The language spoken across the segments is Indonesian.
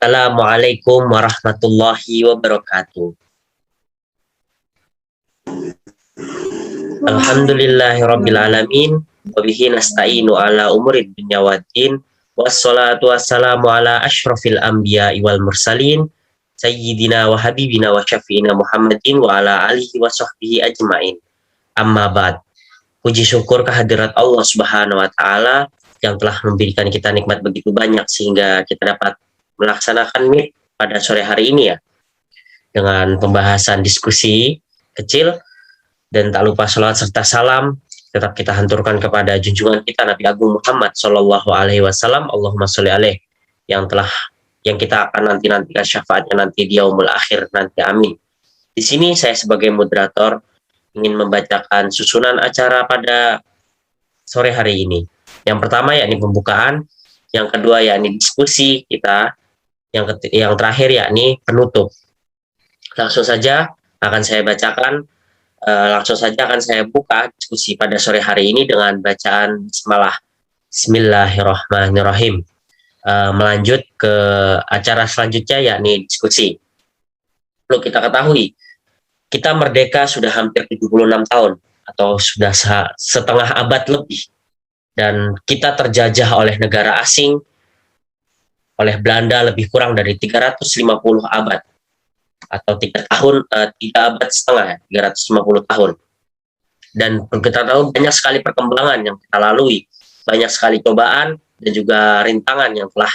Assalamualaikum warahmatullahi wabarakatuh. Alhamdulillahirabbil alamin wa bihi nasta'inu ala umurid dunya waddin wassalatu wassalamu ala asyrafil anbiya'i wal mursalin sayyidina wa habibina wa syafi'ina Muhammadin wa ala alihi wa sahbihi ajmain. Amma ba'd. Puji syukur kehadirat Allah Subhanahu wa taala yang telah memberikan kita nikmat begitu banyak sehingga kita dapat melaksanakan meet pada sore hari ini ya, dengan pembahasan diskusi kecil, dan tak lupa salawat serta salam tetap kita hanturkan kepada junjungan kita Nabi Agung Muhammad Shallallahu Alaihi Wasallam. Allahumma sholli alaih, yang kita akan nantikan syafaatnya nanti di yaumul akhir nanti, amin. Di sini saya sebagai moderator ingin membacakan susunan acara pada sore hari ini. Yang pertama yakni pembukaan, yang kedua yakni diskusi kita, yang terakhir yakni penutup. Langsung saja akan saya bacakan, langsung saja akan saya buka diskusi pada sore hari ini dengan bacaan bismillah. Bismillahirrahmanirrahim. Melanjut ke acara selanjutnya yakni diskusi. Perlu kita ketahui, kita merdeka sudah hampir 76 tahun atau sudah setengah abad lebih, dan kita terjajah oleh negara asing, oleh Belanda lebih kurang dari 350 abad atau 3 abad setengah, 350 tahun. Dan kita tahu banyak sekali perkembangan yang kita lalui, banyak sekali cobaan dan juga rintangan yang telah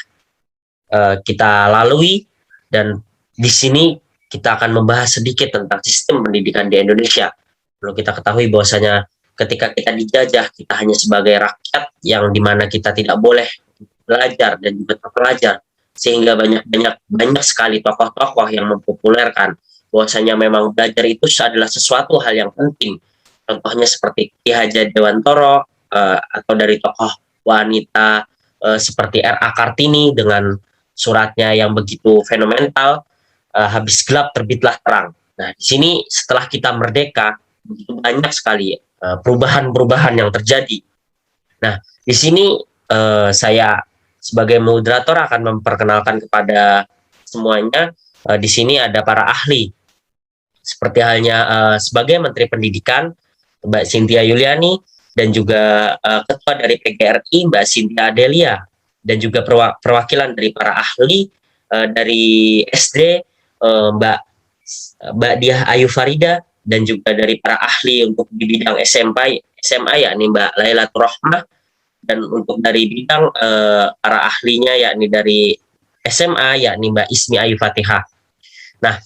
kita lalui, dan di sini kita akan membahas sedikit tentang sistem pendidikan di Indonesia. Perlu kita ketahui bahwasanya ketika kita dijajah, kita hanya sebagai rakyat yang dimana kita tidak boleh belajar dan juga terpelajar, sehingga banyak sekali tokoh-tokoh yang mempopulerkan bahwasanya memang belajar itu adalah sesuatu hal yang penting. Contohnya seperti Ki Hajar Dewantara, atau dari tokoh wanita seperti R.A. Kartini dengan suratnya yang begitu fenomenal, habis gelap terbitlah terang. Nah, di sini setelah kita merdeka begitu banyak sekali perubahan-perubahan yang terjadi. Nah, di sini saya sebagai moderator akan memperkenalkan kepada semuanya. Di sini ada para ahli, seperti halnya sebagai Menteri Pendidikan Mbak Cynthia Yuliani, dan juga Ketua dari PGRI Mbak Cynthia Adelia, dan juga perwakilan dari para ahli dari SD Mbak Diah Ayu Farida, dan juga dari para ahli untuk di bidang SMA yakni Mbak Lailatul Rahmah, dan untuk dari bidang para ahlinya yakni dari SMA yakni Mbak Ismi Ayu Fatihah. Nah,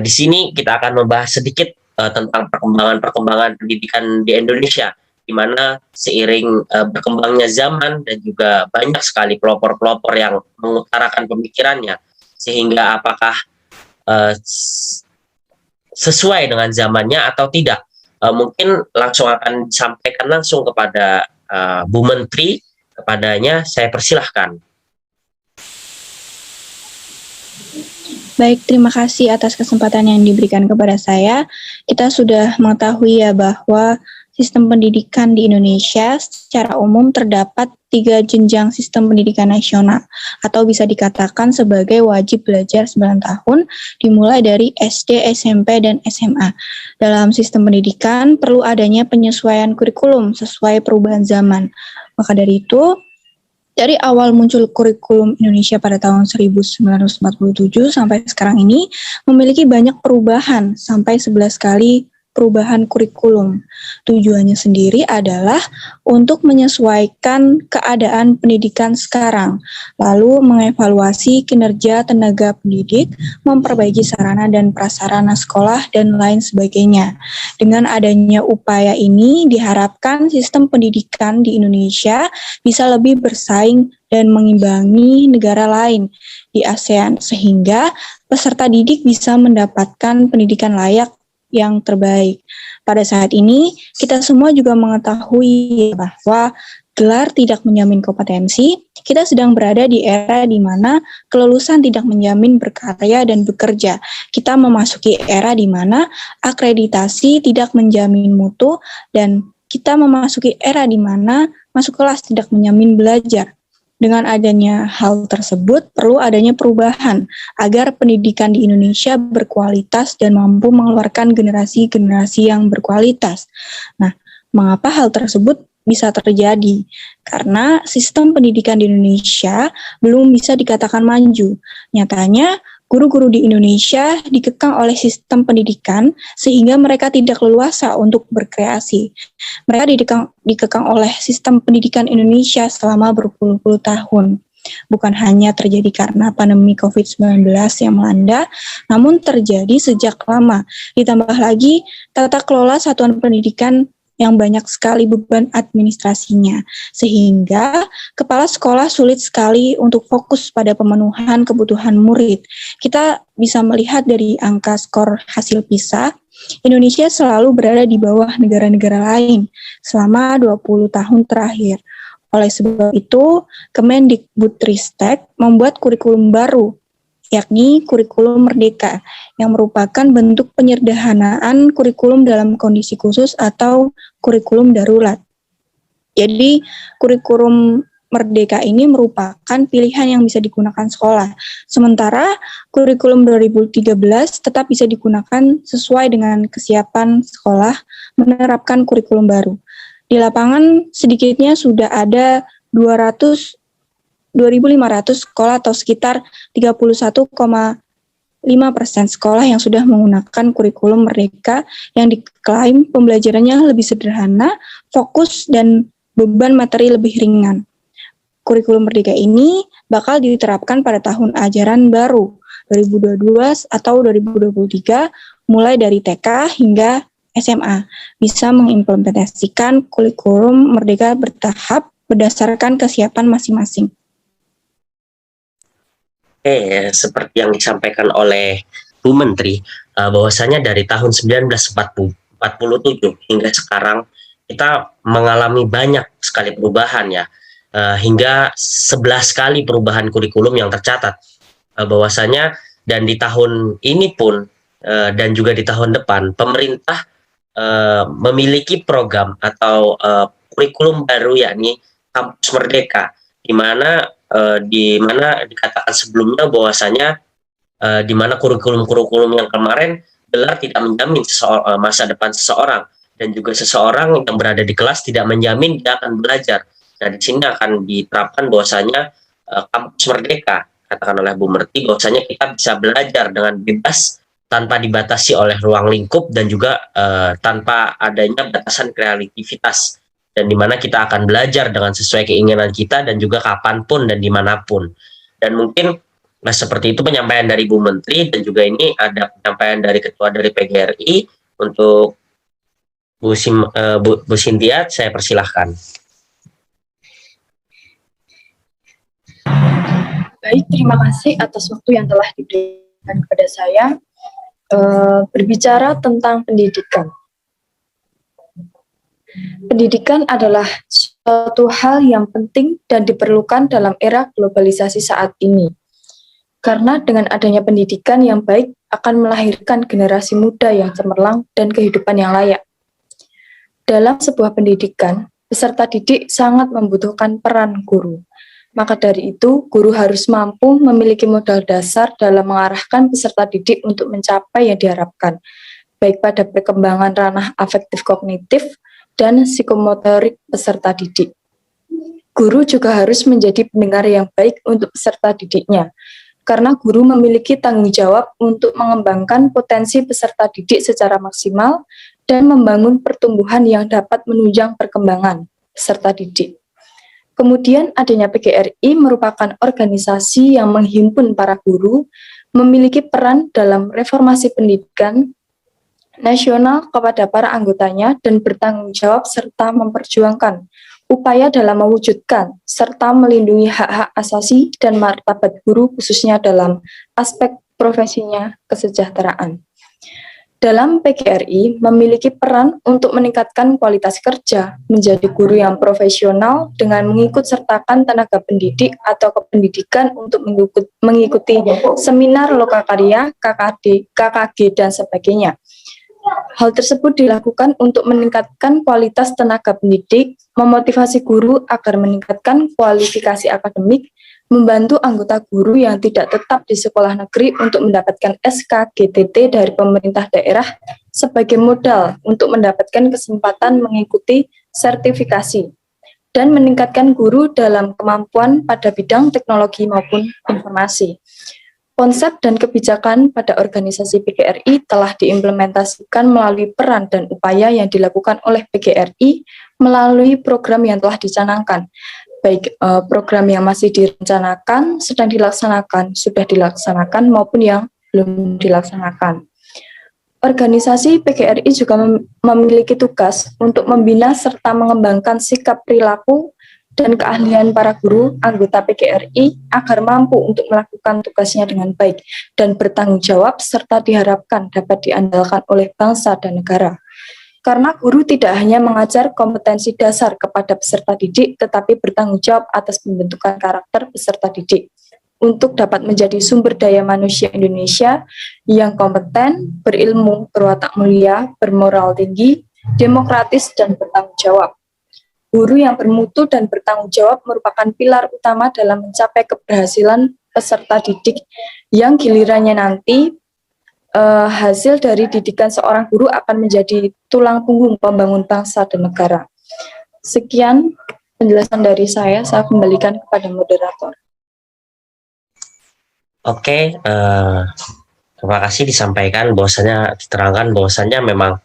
di sini kita akan membahas sedikit tentang perkembangan pendidikan di Indonesia, di mana seiring berkembangnya zaman dan juga banyak sekali pelopor-pelopor yang mengutarakan pemikirannya, sehingga apakah sesuai dengan zamannya atau tidak. Mungkin langsung akan disampaikan langsung kepada Bu Menteri, kepadanya saya persilahkan. Baik, terima kasih atas kesempatan yang diberikan kepada saya. Kita sudah mengetahui ya bahwa sistem pendidikan di Indonesia secara umum terdapat 3 jenjang sistem pendidikan nasional, atau bisa dikatakan sebagai wajib belajar 9 tahun, dimulai dari SD, SMP, dan SMA. Dalam sistem pendidikan perlu adanya penyesuaian kurikulum sesuai perubahan zaman. Maka dari itu, dari awal muncul kurikulum Indonesia pada tahun 1947 sampai sekarang ini memiliki banyak perubahan, sampai 11 kali perubahan kurikulum. Tujuannya sendiri adalah untuk menyesuaikan keadaan pendidikan sekarang, lalu mengevaluasi kinerja tenaga pendidik, memperbaiki sarana dan prasarana sekolah, dan lain sebagainya. Dengan adanya upaya ini, diharapkan sistem pendidikan di Indonesia bisa lebih bersaing dan mengimbangi negara lain di ASEAN, sehingga peserta didik bisa mendapatkan pendidikan layak yang terbaik. Pada saat ini, kita semua juga mengetahui bahwa gelar tidak menjamin kompetensi. Kita sedang berada di era di mana kelulusan tidak menjamin berkarya dan bekerja. Kita memasuki era di mana akreditasi tidak menjamin mutu, dan kita memasuki era di mana masuk kelas tidak menjamin belajar. Dengan adanya hal tersebut, perlu adanya perubahan agar pendidikan di Indonesia berkualitas dan mampu mengeluarkan generasi-generasi yang berkualitas. Nah, mengapa hal tersebut bisa terjadi? Karena sistem pendidikan di Indonesia belum bisa dikatakan maju. Nyatanya, guru-guru di Indonesia dikekang oleh sistem pendidikan sehingga mereka tidak leluasa untuk berkreasi. Mereka dikekang oleh sistem pendidikan Indonesia selama berpuluh-puluh tahun. Bukan hanya terjadi karena pandemi COVID-19 yang melanda, namun terjadi sejak lama. Ditambah lagi tata kelola satuan pendidikan yang banyak sekali beban administrasinya, sehingga kepala sekolah sulit sekali untuk fokus pada pemenuhan kebutuhan murid. Kita bisa melihat dari angka skor hasil PISA, Indonesia selalu berada di bawah negara-negara lain selama 20 tahun terakhir. Oleh sebab itu, Kemendikbudristek membuat kurikulum baru, yakni kurikulum merdeka, yang merupakan bentuk penyederhanaan kurikulum dalam kondisi khusus atau kurikulum darurat. Jadi, kurikulum merdeka ini merupakan pilihan yang bisa digunakan sekolah. Sementara kurikulum 2013 tetap bisa digunakan sesuai dengan kesiapan sekolah menerapkan kurikulum baru. Di lapangan sedikitnya sudah ada 2.500 sekolah atau sekitar 31,5% sekolah yang sudah menggunakan kurikulum merdeka yang diklaim pembelajarannya lebih sederhana, fokus, dan beban materi lebih ringan. Kurikulum merdeka ini bakal diterapkan pada tahun ajaran baru 2022 atau 2023 mulai dari TK hingga SMA. Bisa mengimplementasikan kurikulum merdeka bertahap berdasarkan kesiapan masing-masing. Seperti yang disampaikan oleh Bu Menteri, bahwasanya dari tahun 1947 hingga sekarang kita mengalami banyak sekali perubahan ya, hingga 11 kali perubahan kurikulum yang tercatat, bahwasanya dan di tahun ini pun dan juga di tahun depan pemerintah memiliki program atau kurikulum baru, yakni Kampus Merdeka, di mana dikatakan sebelumnya bahwasanya di mana kurikulum-kurikulum yang kemarin benar tidak menjamin masa depan seseorang, dan juga seseorang yang berada di kelas tidak menjamin dia akan belajar. Nah, di sini akan diterapkan bahwasanya Kampus Merdeka, katakan oleh Bu Merti, bahwasanya kita bisa belajar dengan bebas tanpa dibatasi oleh ruang lingkup dan juga tanpa adanya batasan kreativitas, dan di mana kita akan belajar dengan sesuai keinginan kita dan juga kapanpun dan dimanapun. Dan mungkin seperti itu penyampaian dari Bu Menteri, dan juga ini ada penyampaian dari Ketua dari PGRI. Untuk Bu Cynthia, saya persilahkan. Baik, terima kasih atas waktu yang telah diberikan kepada saya. Berbicara tentang pendidikan. Pendidikan adalah suatu hal yang penting dan diperlukan dalam era globalisasi saat ini. Karena dengan adanya pendidikan yang baik akan melahirkan generasi muda yang cemerlang dan kehidupan yang layak. Dalam sebuah pendidikan, peserta didik sangat membutuhkan peran guru. Maka dari itu, guru harus mampu memiliki modal dasar dalam mengarahkan peserta didik untuk mencapai yang diharapkan, baik pada perkembangan ranah afektif kognitif dan psikomotorik peserta didik. Guru juga harus menjadi pendengar yang baik untuk peserta didiknya, karena guru memiliki tanggung jawab untuk mengembangkan potensi peserta didik secara maksimal dan membangun pertumbuhan yang dapat menunjang perkembangan peserta didik. Kemudian adanya PGRI merupakan organisasi yang menghimpun para guru, memiliki peran dalam reformasi pendidikan nasional kepada para anggotanya dan bertanggung jawab serta memperjuangkan upaya dalam mewujudkan serta melindungi hak-hak asasi dan martabat guru khususnya dalam aspek profesinya kesejahteraan. Dalam PGRI memiliki peran untuk meningkatkan kualitas kerja, menjadi guru yang profesional dengan mengikut sertakan tenaga pendidik atau kependidikan untuk mengikuti seminar lokakarya, KKD, KKG, dan sebagainya. Hal tersebut dilakukan untuk meningkatkan kualitas tenaga pendidik, memotivasi guru agar meningkatkan kualifikasi akademik, membantu anggota guru yang tidak tetap di sekolah negeri untuk mendapatkan SKGTT dari pemerintah daerah sebagai modal untuk mendapatkan kesempatan mengikuti sertifikasi, dan meningkatkan guru dalam kemampuan pada bidang teknologi maupun informasi. Konsep dan kebijakan pada organisasi PGRI telah diimplementasikan melalui peran dan upaya yang dilakukan oleh PGRI melalui program yang telah dicanangkan, baik program yang masih direncanakan, sedang dilaksanakan, sudah dilaksanakan, maupun yang belum dilaksanakan. Organisasi PGRI juga memiliki tugas untuk membina serta mengembangkan sikap perilaku dan keahlian para guru anggota PGRI agar mampu untuk melakukan tugasnya dengan baik dan bertanggung jawab serta diharapkan dapat diandalkan oleh bangsa dan negara. Karena guru tidak hanya mengajar kompetensi dasar kepada peserta didik, tetapi bertanggung jawab atas pembentukan karakter peserta didik untuk dapat menjadi sumber daya manusia Indonesia yang kompeten, berilmu, berwatak mulia, bermoral tinggi, demokratis, dan bertanggung jawab. Guru yang bermutu dan bertanggung jawab merupakan pilar utama dalam mencapai keberhasilan peserta didik yang gilirannya nanti hasil dari didikan seorang guru akan menjadi tulang punggung pembangun bangsa dan negara. Sekian penjelasan dari saya kembalikan kepada moderator. Oke, terima kasih diterangkan bahwasanya memang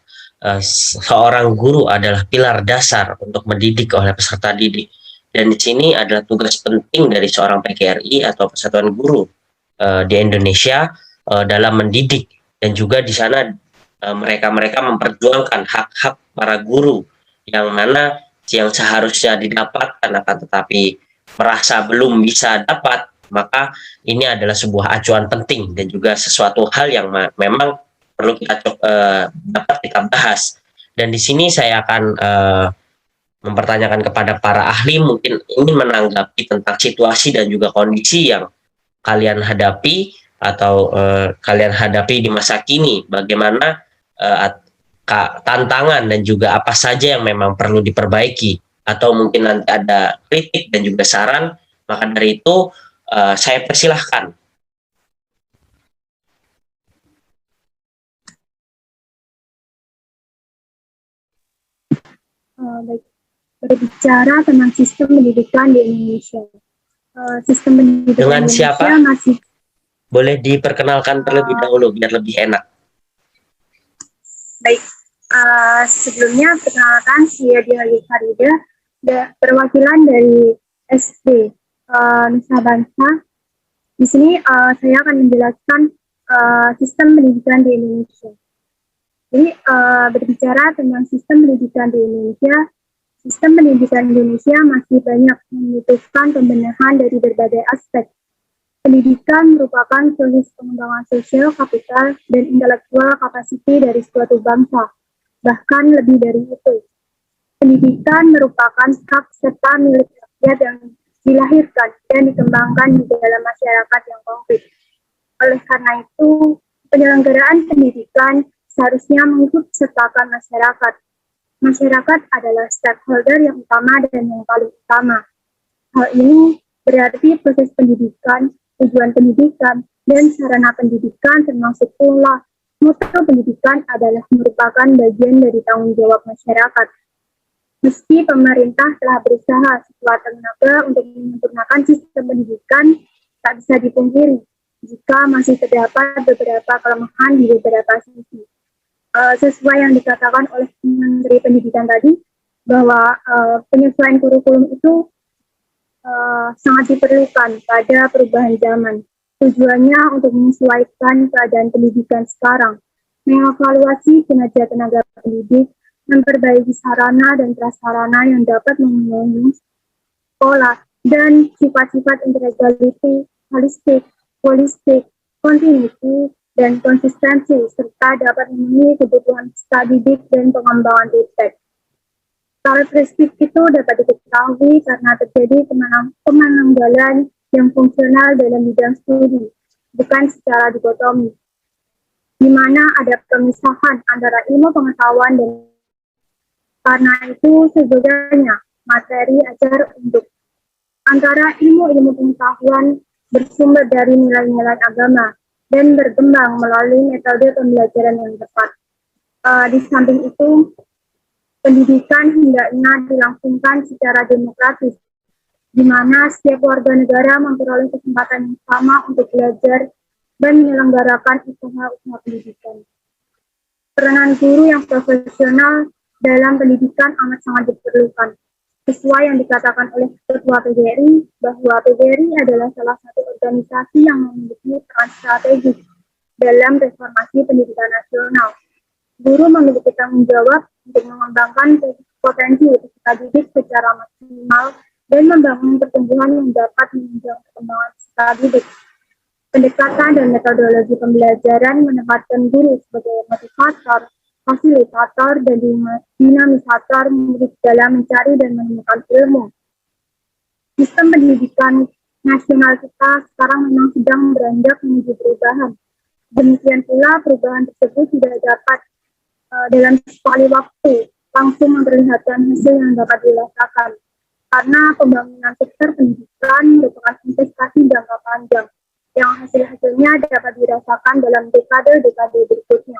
seorang guru adalah pilar dasar untuk mendidik oleh peserta didik. Dan di sini adalah tugas penting dari seorang PGRI atau Persatuan Guru di Indonesia dalam mendidik, dan juga di sana mereka memperjuangkan hak-hak para guru yang mana yang seharusnya didapatkan akan tetapi merasa belum bisa dapat, maka ini adalah sebuah acuan penting dan juga sesuatu hal yang memang perlu dapat kita bahas. Dan di sini saya akan mempertanyakan kepada para ahli, mungkin ingin menanggapi tentang situasi dan juga kondisi yang kalian hadapi atau kalian hadapi di masa kini. Bagaimana tantangan dan juga apa saja yang memang perlu diperbaiki, atau mungkin nanti ada kritik dan juga saran. Maka dari itu saya persilahkan. Baik, berbicara tentang sistem pendidikan di Indonesia. Sistem pendidikan Dengan Indonesia siapa? masih Boleh diperkenalkan terlebih dahulu biar lebih enak. baik. Sebelumnya perkenalkan, saya Dia Farida, perwakilan dari SD Nusa Bangsa. Di sini saya akan menjelaskan sistem pendidikan di Indonesia. Jadi berbicara tentang sistem pendidikan di Indonesia, sistem pendidikan Indonesia masih banyak membutuhkan pembenahan dari berbagai aspek. Pendidikan merupakan proses pengembangan sosial, kapital, dan intelektual kapasiti dari suatu bangsa. Bahkan lebih dari itu, pendidikan merupakan hak serta milik rakyat yang dilahirkan dan dikembangkan di dalam masyarakat yang konkret. Oleh karena itu, penyelenggaraan pendidikan seharusnya mengikut sertakan masyarakat. Masyarakat adalah stakeholder yang utama dan yang paling utama. Hal ini berarti proses pendidikan, tujuan pendidikan, dan sarana pendidikan termasuk pula mutu pendidikan adalah merupakan bagian dari tanggung jawab masyarakat. Meski pemerintah telah berusaha sekuat tenaga untuk menyempurnakan sistem pendidikan, tak bisa dipungkiri jika masih terdapat beberapa kelemahan di beberapa sisi. Sesuai yang dikatakan oleh Menteri Pendidikan tadi, bahwa penyesuaian kurikulum itu sangat diperlukan pada perubahan zaman. Tujuannya untuk menyesuaikan keadaan pendidikan sekarang, mengevaluasi kinerja tenaga pendidik, memperbaiki sarana dan prasarana yang dapat memenuhi pola dan sifat-sifat integrality, holistik, continuity, dan konsistensi, serta dapat memenuhi kebutuhan peserta didik dan pengembangan iptek. Karakteristik itu dapat diketahui karena terjadi pemanunggalan yang fungsional dalam bidang studi, bukan secara dikotomi. di mana ada pemisahan antara ilmu pengetahuan dan karena itu sebagainya materi ajar untuk antara ilmu-ilmu pengetahuan bersumber dari nilai-nilai agama dan berkembang melalui metode pembelajaran yang tepat. Di samping itu, pendidikan hendaknya dilangsungkan secara demokratis, di mana setiap warga negara memperoleh kesempatan yang sama untuk belajar dan menyelenggarakan usaha-usaha pendidikan. Peranan guru yang profesional dalam pendidikan amat sangat diperlukan. Sesuai yang dikatakan oleh Ketua PGRI, bahwa PGRI adalah salah satu organisasi yang memiliki peran strategis dalam reformasi pendidikan nasional. Guru memiliki tanggung jawab untuk mengembangkan potensi peserta didik secara maksimal dan membangun pertumbuhan yang dapat menunjang perkembangan peserta didik. Pendekatan dan metodologi pembelajaran menempatkan guru sebagai motivator, fasilitator, dan dinamisator murid dalam mencari dan menemukan ilmu. Sistem pendidikan nasional kita sekarang memang sedang beranjak menuju perubahan. Demikian pula perubahan tersebut tidak dapat dalam sekali waktu langsung memperlihatkan hasil yang dapat dirasakan. Karena pembangunan sektor pendidikan merupakan investasi jangka panjang yang hasil-hasilnya dapat dirasakan dalam dekade-dekade berikutnya.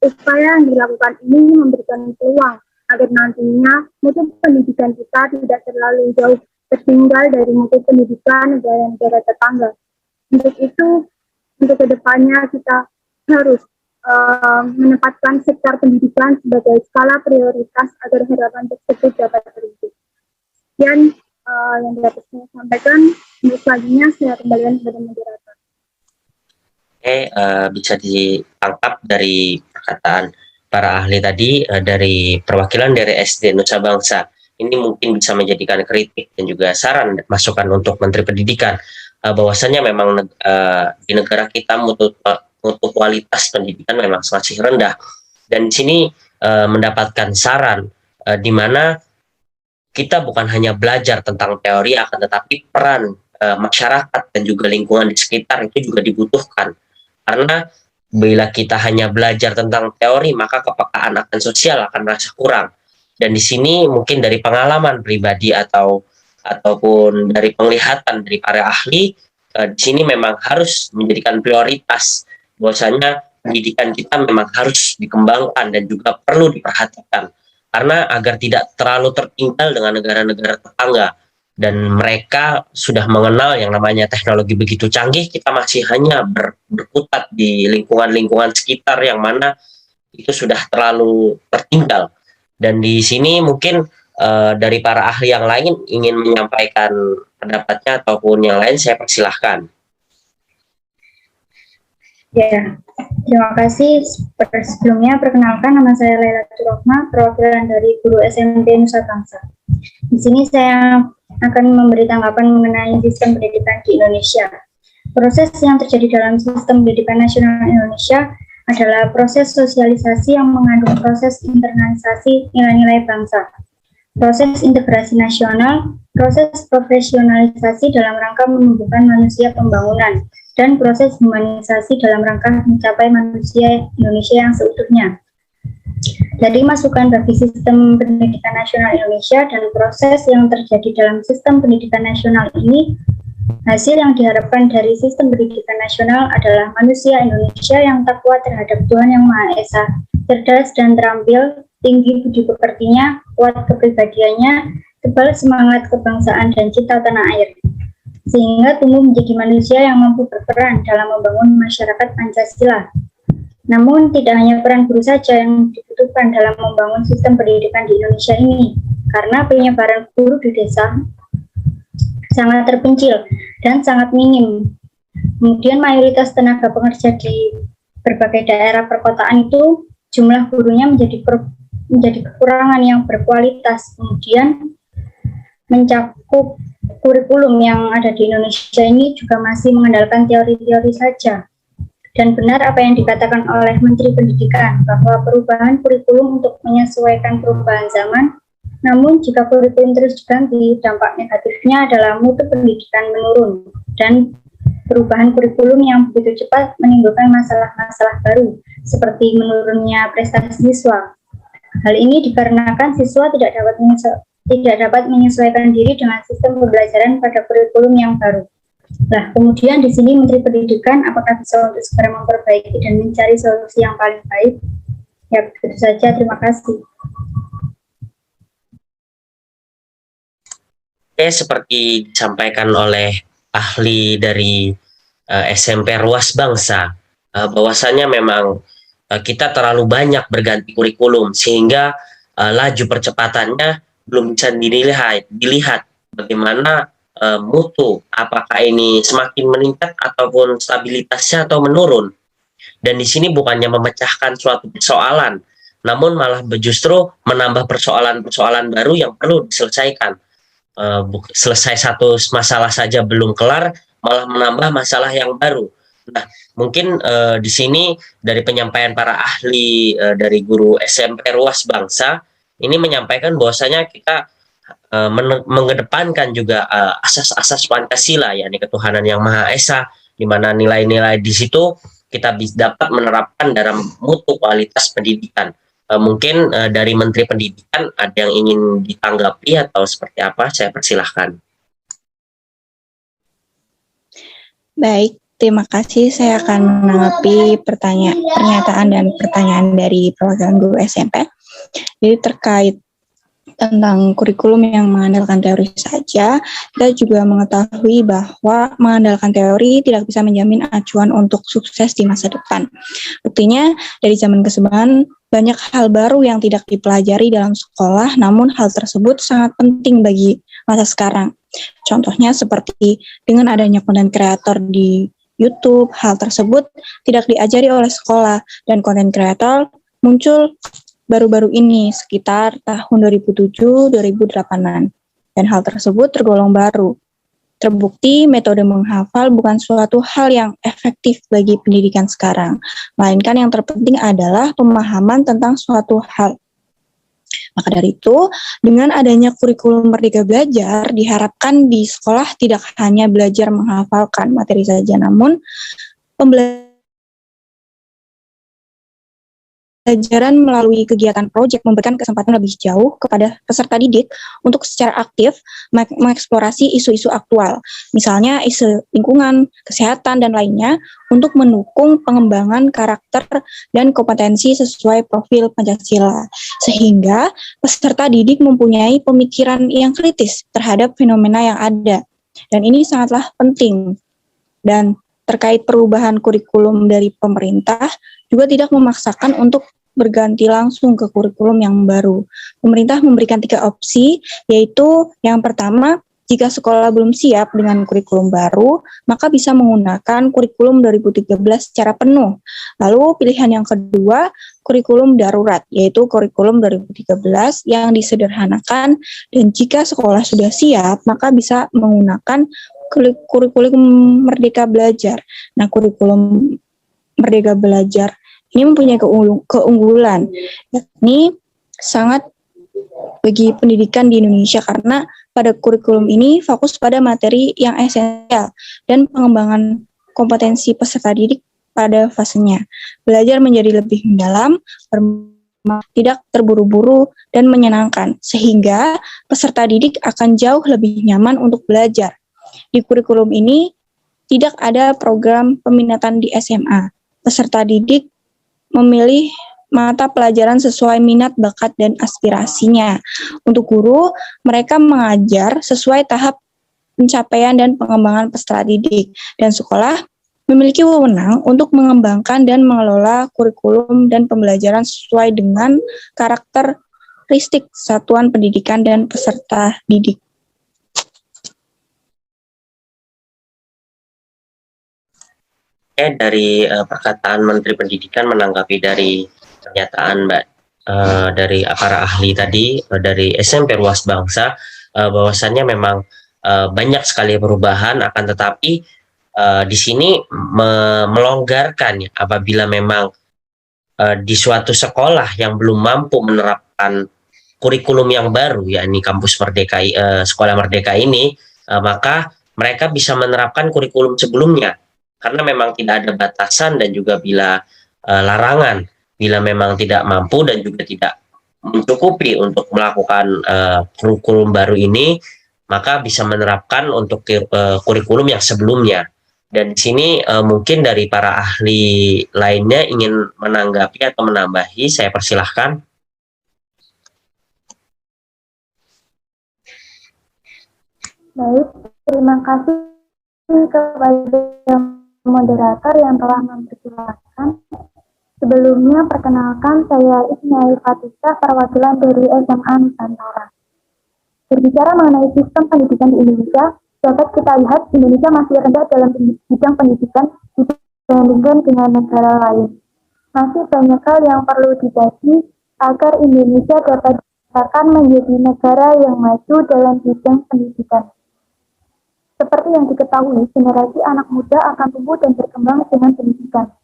Upaya yang dilakukan ini memberikan peluang agar nantinya mutu pendidikan kita tidak terlalu jauh tertinggal dari mutu pendidikan negara-negara tetangga. Untuk itu, untuk kedepannya kita harus menempatkan sektor pendidikan sebagai skala prioritas agar harapan tersebut dapat terwujud. Dan yang dapat saya sampaikan, untuk selanjutnya saya kembalikan kepada moderator. Bisa ditangkap dari perkataan para ahli tadi, dari perwakilan dari SD Nusa Bangsa. Ini mungkin bisa menjadikan kritik dan juga saran masukan untuk Menteri Pendidikan, bahwasannya memang di negara kita mutu kualitas pendidikan memang masih rendah, dan di sini mendapatkan saran di mana kita bukan hanya belajar tentang teori, akan tetapi peran masyarakat dan juga lingkungan di sekitar itu juga dibutuhkan. Karena bila kita hanya belajar tentang teori, maka kepekaan akan sosial akan merasa kurang. Dan di sini mungkin dari pengalaman pribadi ataupun dari penglihatan dari para ahli, di sini memang harus menjadikan prioritas bahwasanya pendidikan kita memang harus dikembangkan dan juga perlu diperhatikan. Karena agar tidak terlalu tertinggal dengan negara-negara tetangga, dan mereka sudah mengenal yang namanya teknologi begitu canggih, kita masih hanya berkutat di lingkungan-lingkungan sekitar yang mana itu sudah terlalu tertinggal. Dan di sini mungkin dari para ahli yang lain ingin menyampaikan pendapatnya ataupun yang lain, saya persilahkan. Ya, terima kasih. Sebelumnya, perkenalkan, nama saya Laila Turohma, perwakilan dari Guru SMP Nusa Bangsa. Di sini saya akan memberi tanggapan mengenai sistem pendidikan di Indonesia. Proses yang terjadi dalam sistem pendidikan nasional Indonesia adalah proses sosialisasi yang mengandung proses internalisasi nilai-nilai bangsa, proses integrasi nasional, proses profesionalisasi dalam rangka menumbuhkan manusia pembangunan, dan proses humanisasi dalam rangka mencapai manusia Indonesia yang seutuhnya. Dari masukan bagi sistem pendidikan nasional Indonesia dan proses yang terjadi dalam sistem pendidikan nasional ini, hasil yang diharapkan dari sistem pendidikan nasional adalah manusia Indonesia yang takwa terhadap Tuhan Yang Maha Esa, cerdas dan terampil, tinggi budi pekertinya, kuat kepribadiannya, tebal semangat kebangsaan dan cinta tanah air, sehingga tumbuh menjadi manusia yang mampu berperan dalam membangun masyarakat Pancasila. Namun, tidak hanya peran guru saja yang dibutuhkan dalam membangun sistem pendidikan di Indonesia ini, karena penyebaran guru di desa sangat terpencil dan sangat minim. Kemudian mayoritas tenaga pekerja di berbagai daerah perkotaan itu jumlah gurunya menjadi kekurangan yang berkualitas. Kemudian mencakup kurikulum yang ada di Indonesia ini juga masih mengandalkan teori-teori saja. Dan benar apa yang dikatakan oleh Menteri Pendidikan bahwa perubahan kurikulum untuk menyesuaikan perubahan zaman, namun jika kurikulum terus diganti, dampak negatifnya adalah mutu pendidikan menurun dan Perubahan kurikulum yang begitu cepat menimbulkan masalah-masalah baru, seperti menurunnya prestasi siswa. Hal ini dikarenakan siswa tidak dapat menyesuaikan diri dengan sistem pembelajaran pada kurikulum yang baru. Nah, kemudian di sini Menteri Pendidikan apakah bisa untuk segera memperbaiki dan mencari solusi yang paling baik? Ya, begitu saja. Terima kasih. Seperti disampaikan oleh ahli dari SMP Ruas Bangsa, bahwasanya memang kita terlalu banyak berganti kurikulum sehingga laju percepatannya belum bisa dilihat bagaimana mutu, apakah ini semakin meningkat ataupun stabilitasnya atau menurun. Dan di sini bukannya memecahkan suatu persoalan, namun malah justru menambah persoalan-persoalan baru yang perlu diselesaikan. Selesai satu masalah saja belum kelar, malah menambah masalah yang baru. Nah, mungkin di sini dari penyampaian para ahli dari guru SMP Ruas Bangsa ini menyampaikan bahwasanya kita mengedepankan juga asas-asas Pancasila, yakni ketuhanan yang Maha Esa, di mana nilai-nilai di situ kita dapat menerapkan dalam mutu kualitas pendidikan. Mungkin dari Menteri Pendidikan ada yang ingin ditanggapi atau seperti apa, saya persilahkan. Baik, terima kasih. Saya akan menanggapi pernyataan dan pertanyaan dari perwakilan guru SMP. Jadi terkait tentang kurikulum yang mengandalkan teori saja, kita juga mengetahui bahwa mengandalkan teori tidak bisa menjamin acuan untuk sukses di masa depan. Buktinya, dari zaman ke zaman, banyak hal baru yang tidak dipelajari dalam sekolah, namun hal tersebut sangat penting bagi masa sekarang. Contohnya seperti dengan adanya konten kreator di YouTube, hal tersebut tidak diajari oleh sekolah, dan konten kreator muncul baru-baru ini, sekitar tahun 2007-2008-an. Dan hal tersebut tergolong baru. Terbukti metode menghafal bukan suatu hal yang efektif bagi pendidikan sekarang, melainkan yang terpenting adalah pemahaman tentang suatu hal. Maka dari itu, dengan adanya kurikulum Merdeka Belajar, diharapkan di sekolah tidak hanya belajar menghafalkan materi saja, namun pembelajaran melalui kegiatan proyek memberikan kesempatan lebih jauh kepada peserta didik untuk secara aktif mengeksplorasi isu-isu aktual, misalnya isu lingkungan, kesehatan, dan lainnya, untuk mendukung pengembangan karakter dan kompetensi sesuai profil Pancasila, sehingga peserta didik mempunyai pemikiran yang kritis terhadap fenomena yang ada. Dan ini sangatlah penting. Dan terkait perubahan kurikulum dari pemerintah, juga tidak memaksakan untuk berganti langsung ke kurikulum yang baru. Pemerintah memberikan 3 opsi, yaitu yang pertama, jika sekolah belum siap dengan kurikulum baru, maka bisa menggunakan kurikulum 2013 secara penuh. Lalu pilihan yang kedua, kurikulum darurat, yaitu kurikulum 2013 yang disederhanakan, dan jika sekolah sudah siap, maka bisa menggunakan kurikulum Merdeka Belajar. Nah, kurikulum Merdeka Belajar ini mempunyai keunggulan, yakni sangat bagi pendidikan di Indonesia karena pada kurikulum ini fokus pada materi yang esensial dan pengembangan kompetensi peserta didik pada fasenya. Belajar menjadi lebih mendalam, tidak terburu-buru, dan menyenangkan, sehingga peserta didik akan jauh lebih nyaman untuk belajar. Di kurikulum ini tidak ada program peminatan di SMA. Peserta didik memilih mata pelajaran sesuai minat, bakat, dan aspirasinya. Untuk guru, mereka mengajar sesuai tahap pencapaian dan pengembangan peserta didik. Dan sekolah memiliki wewenang untuk mengembangkan dan mengelola kurikulum dan pembelajaran sesuai dengan karakteristik satuan pendidikan dan peserta didik. Dari perkataan Menteri Pendidikan menanggapi dari pernyataan dari para ahli tadi dari SMP Ruas Bangsa, bahwasannya memang banyak sekali perubahan, akan tetapi di sini melonggarkan ya, apabila memang di suatu sekolah yang belum mampu menerapkan kurikulum yang baru, yakni kampus Merdeka, Sekolah Merdeka ini, maka mereka bisa menerapkan kurikulum sebelumnya, karena memang tidak ada batasan dan juga bila larangan, bila memang tidak mampu dan juga tidak mencukupi untuk melakukan kurikulum baru ini, maka bisa menerapkan untuk kurikulum yang sebelumnya. Dan di sini mungkin dari para ahli lainnya ingin menanggapi atau menambahi, saya persilahkan. Baik, terima kasih kepada moderator yang telah mempersilahkan. Sebelumnya, perkenalkan saya Ismail Fatisah, perwakilan dari SMA Nusantara. Berbicara mengenai sistem pendidikan di Indonesia, dapat kita lihat Indonesia masih rendah dalam bidang pendidikan dibandingkan dengan negara lain. Masih banyak hal yang perlu dikaji agar Indonesia dapat dikatakan menjadi negara yang maju dalam bidang pendidikan. Seperti yang diketahui, generasi anak muda akan tumbuh dan berkembang dengan pendidikan.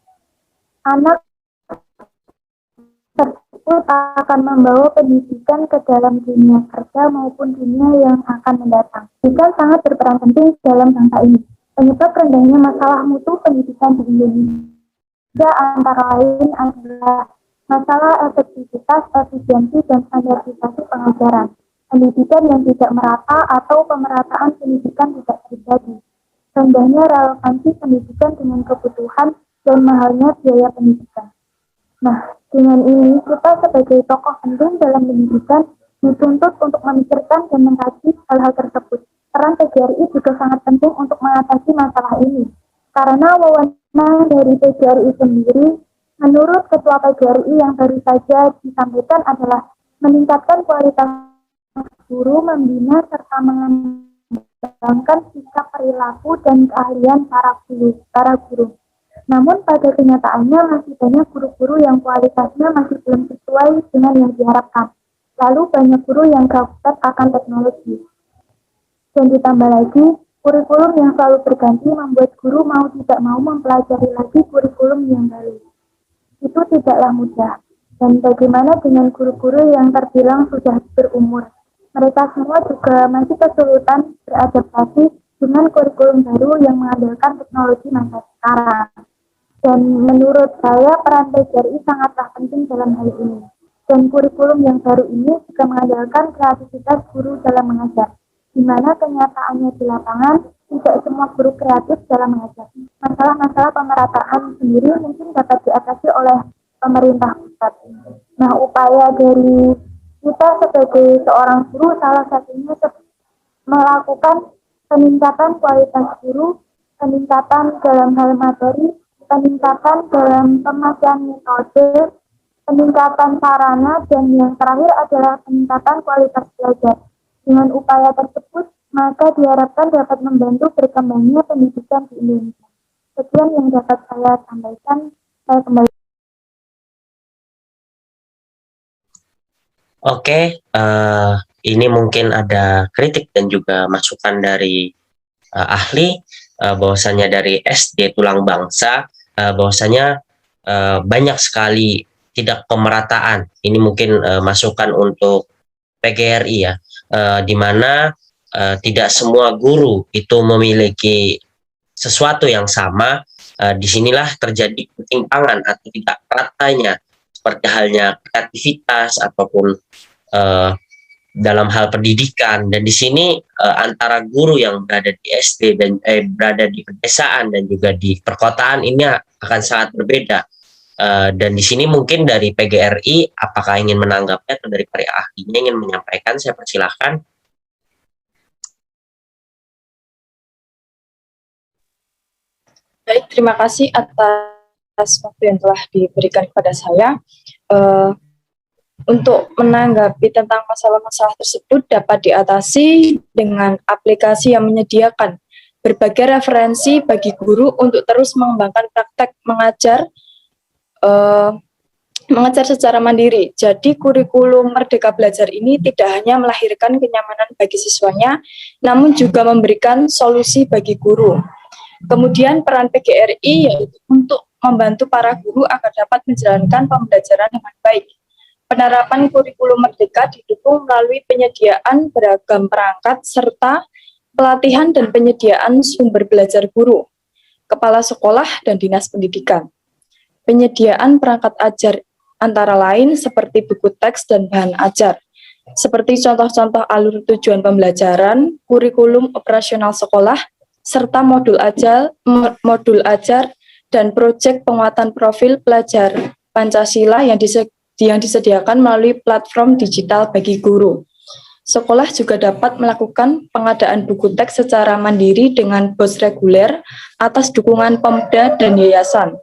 Anak tersebut akan membawa pendidikan ke dalam dunia kerja maupun dunia yang akan mendatang. Pendidikan sangat berperan penting dalam bangsa ini. Penyebab rendahnya masalah mutu pendidikan di Indonesia antara lain adalah masalah efektivitas, efisiensi, dan standarisasi pengajaran. Pendidikan yang tidak merata atau pemerataan pendidikan tidak terjadi. Rendahnya relevansi pendidikan dengan kebutuhan dan mahalnya biaya pendidikan. Nah, dengan ini kita sebagai tokoh penting dalam pendidikan dituntut untuk memikirkan dan mengkaji hal-hal tersebut. Peran PGRI juga sangat penting untuk mengatasi masalah ini. Karena wewenang dari PGRI sendiri, menurut Ketua PGRI yang baru saja disampaikan adalah meningkatkan kualitas guru, membina serta mengembangkan sikap perilaku dan keahlian para guru. Namun pada kenyataannya masih banyak guru-guru yang kualitasnya masih belum sesuai dengan yang diharapkan. Lalu banyak guru yang gaptek akan teknologi. Dan ditambah lagi, kurikulum yang selalu berganti membuat guru mau tidak mau mempelajari lagi kurikulum yang baru. Itu tidaklah mudah. Dan bagaimana dengan guru-guru yang terbilang sudah berumur? Mereka semua juga masih kesulitan beradaptasi dengan kurikulum baru yang mengandalkan teknologi masa sekarang. Dan menurut saya peran PGRI sangatlah penting dalam hal ini. Dan kurikulum yang baru ini juga mengandalkan kreativitas guru dalam mengajar, di mana kenyataannya di lapangan tidak semua guru kreatif dalam mengajar. Masalah-masalah pemerataan sendiri mungkin dapat diatasi oleh pemerintah pusat. Nah, upaya dari kita sebagai seorang guru salah satunya melakukan peningkatan kualitas guru, peningkatan dalam hal materi, peningkatan dalam pemakaian metode, peningkatan sarana, dan yang terakhir adalah peningkatan kualitas belajar. Dengan upaya tersebut, maka diharapkan dapat membantu berkembangnya pendidikan di Indonesia. Sekian yang dapat saya sampaikan. Saya kembali. Oke, ini mungkin ada kritik dan juga masukan dari ahli, bahwasanya dari SD Tulang Bangsa, bahwasanya banyak sekali tidak pemerataan. Ini mungkin masukan untuk PGRI ya, di mana tidak semua guru itu memiliki sesuatu yang sama. Disinilah terjadi ketimpangan atau tidak ratanya, seperti halnya kreativitas ataupun dalam hal pendidikan. Dan di sini antara guru yang berada di SD dan berada di pedesaan dan juga di perkotaan ini akan sangat berbeda. Dan di sini mungkin dari PGRI apakah ingin menanggapi atau dari para ahlinya ingin menyampaikan, saya persilahkan. Baik, terima kasih atas waktu yang telah diberikan kepada saya. Untuk menanggapi tentang masalah-masalah tersebut dapat diatasi dengan aplikasi yang menyediakan berbagai referensi bagi guru untuk terus mengembangkan praktek mengajar secara mandiri. Jadi kurikulum Merdeka Belajar ini tidak hanya melahirkan kenyamanan bagi siswanya, namun juga memberikan solusi bagi guru. Kemudian peran PGRI yaitu untuk membantu para guru agar dapat menjalankan pembelajaran dengan baik. Penerapan kurikulum Merdeka didukung melalui penyediaan beragam perangkat serta pelatihan dan penyediaan sumber belajar guru, kepala sekolah dan dinas pendidikan, penyediaan perangkat ajar antara lain seperti buku teks dan bahan ajar, seperti contoh-contoh alur tujuan pembelajaran, kurikulum operasional sekolah, serta modul ajar dan proyek penguatan profil pelajar Pancasila yang disediakan melalui platform digital bagi guru. Sekolah juga dapat melakukan pengadaan buku teks secara mandiri dengan BOS reguler atas dukungan Pemda dan yayasan.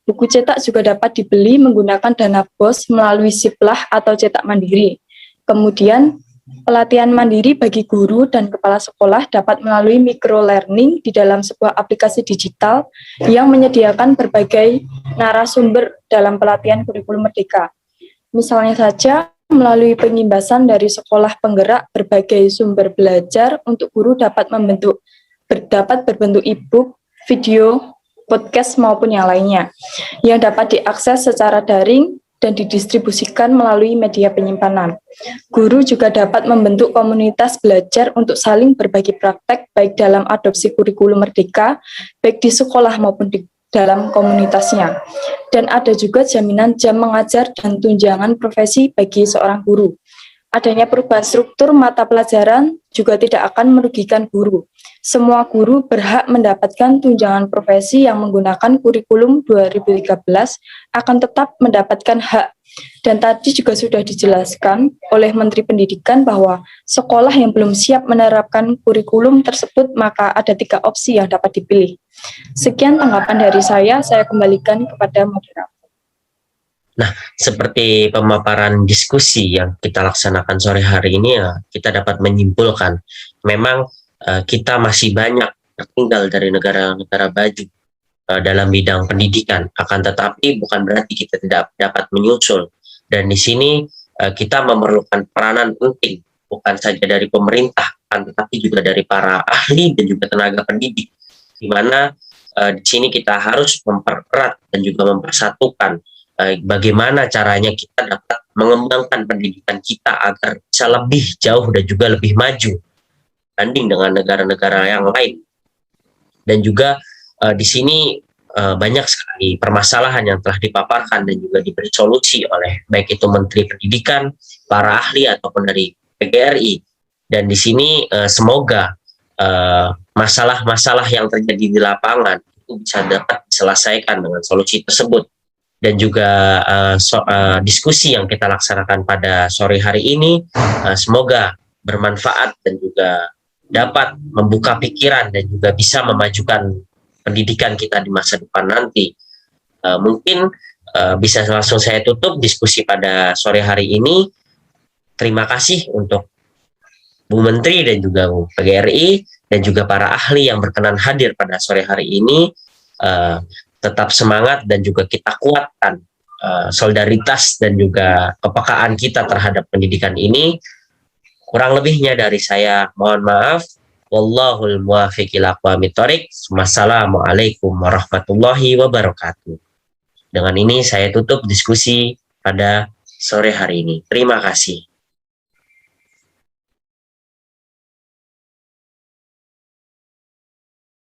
Buku cetak juga dapat dibeli menggunakan dana BOS melalui Siplah atau cetak mandiri. Kemudian, pelatihan mandiri bagi guru dan kepala sekolah dapat melalui micro-learning di dalam sebuah aplikasi digital yang menyediakan berbagai narasumber dalam pelatihan kurikulum merdeka. Misalnya saja, melalui pengimbasan dari sekolah penggerak berbagai sumber belajar untuk guru dapat berbentuk e-book, video, podcast maupun yang lainnya, yang dapat diakses secara daring dan didistribusikan melalui media penyimpanan. Guru juga dapat membentuk komunitas belajar untuk saling berbagi praktek baik dalam adopsi kurikulum merdeka, baik di sekolah maupun di dalam komunitasnya. Dan ada juga jaminan jam mengajar dan tunjangan profesi bagi seorang guru. Adanya perubahan struktur mata pelajaran juga tidak akan merugikan guru. Semua guru berhak mendapatkan tunjangan profesi yang menggunakan kurikulum 2013 akan tetap mendapatkan hak. Dan tadi juga sudah dijelaskan oleh Menteri Pendidikan bahwa sekolah yang belum siap menerapkan kurikulum tersebut maka ada 3 opsi yang dapat dipilih. Sekian tanggapan dari saya kembalikan kepada moderator. Nah, seperti pemaparan diskusi yang kita laksanakan sore hari ini, ya, kita dapat menyimpulkan memang kita masih banyak tertinggal dari negara-negara baju dalam bidang pendidikan. Akan tetapi bukan berarti kita tidak dapat menyusul. Dan di sini kita memerlukan peranan penting, bukan saja dari pemerintah, tetapi juga dari para ahli dan juga tenaga pendidik, di mana di sini kita harus mempererat dan juga mempersatukan bagaimana caranya kita dapat mengembangkan pendidikan kita agar bisa lebih jauh dan juga lebih maju banding dengan negara-negara yang lain. Dan juga di sini banyak sekali permasalahan yang telah dipaparkan dan juga diberi solusi oleh baik itu Menteri Pendidikan, para ahli ataupun dari PGRI. Dan di sini semoga masalah-masalah yang terjadi di lapangan itu bisa dapat diselesaikan dengan solusi tersebut. Dan juga diskusi yang kita laksanakan pada sore hari ini semoga bermanfaat dan juga dapat membuka pikiran dan juga bisa memajukan pendidikan kita di masa depan nanti. Mungkin bisa langsung saya tutup diskusi pada sore hari ini. Terima kasih untuk Bu Menteri dan juga Bu PGRI dan juga para ahli yang berkenan hadir pada sore hari ini. Tetap semangat dan juga kita kuatkan solidaritas dan juga kepekaan kita terhadap pendidikan ini. Kurang lebihnya dari saya mohon maaf. Wallahul muwaffiq ila aqwamit thoriq. Wassalamualaikum warahmatullahi wabarakatuh. Dengan ini saya tutup diskusi pada sore hari ini. Terima kasih.